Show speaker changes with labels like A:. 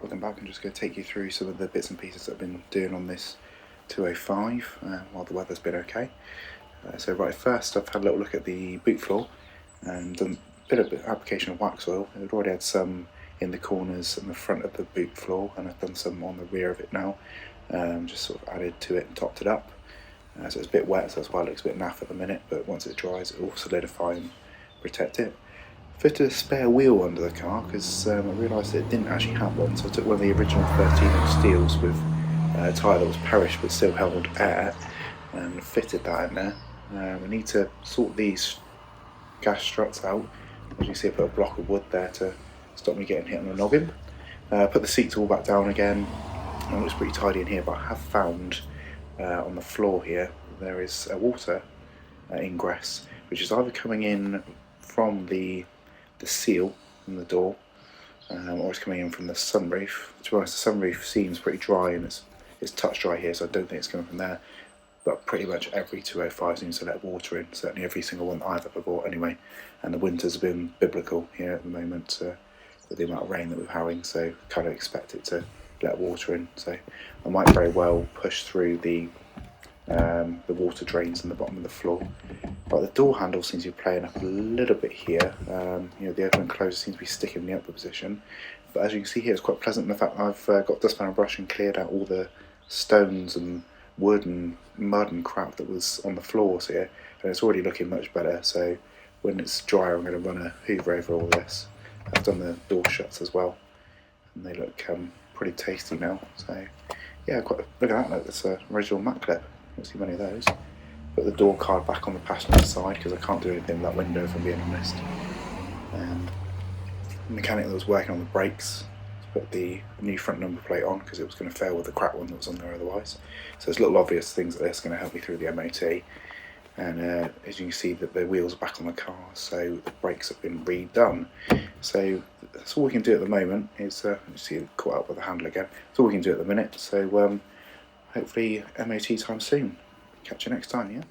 A: welcome back. I'm just going to take you through some of the bits and pieces that I've been doing on this 205 while the weather's been okay. So right, first I've had a little look at the boot floor and done a bit of application of wax oil. I've already had some in the corners and the front of the boot floor, and I've done some on the rear of it now. Just sort of added to it and topped it up. So it's a bit wet, so that's why it looks a bit naff at the minute, but once it dries it will solidify and protect it. Fitted a spare wheel under the car because I realised that it didn't actually have one, so I took one of the original 13-inch steels with a tyre that was perished but still held air and fitted that in there. We need to sort these gas struts out. As you see, I put a block of wood there to stop me getting hit on the noggin. Put the seats all back down again. It looks pretty tidy in here, but I have found on the floor here there is a water ingress, which is either coming in from the seal in the door, or it's coming in from the sunroof. To be honest, the sunroof seems pretty dry and it's touch dry here, so I don't think it's coming from there. But pretty much every 205 seems to let water in, certainly every single one that I've ever bought anyway. And the winters have been biblical here at the moment with the amount of rain that we're having, so kind of expect it to let water in. So I might very well push through the water drains in the bottom of the floor. But the door handle seems to be playing up a little bit here. The open and close seems to be sticking in the upper position. But as you can see here, it's quite pleasant in the fact that I've got dustpan and brush and cleared out all the stones and wood and mud and crap that was on the floors here, and it's already looking much better. So when it's drier, I'm going to run a hoover over all this. I've done the door shuts as well, and they look pretty tasty now. So yeah, look at that. Look, that's an original mat clip. Don't see many of those. Put the door card back on the passenger side because I can't do anything with that window, if I'm being honest. And the mechanic that was working on the brakes put the new front number plate on because it was going to fail with the crap one that was on there otherwise. So there's little obvious things that this going to help me through the MOT. And as you can see, that the wheels are back on the car, so the brakes have been redone. So that's all we can do at the moment. Is you see it caught up with the handle again. That's all we can do at the minute. So hopefully MOT time soon. Catch you next time, yeah?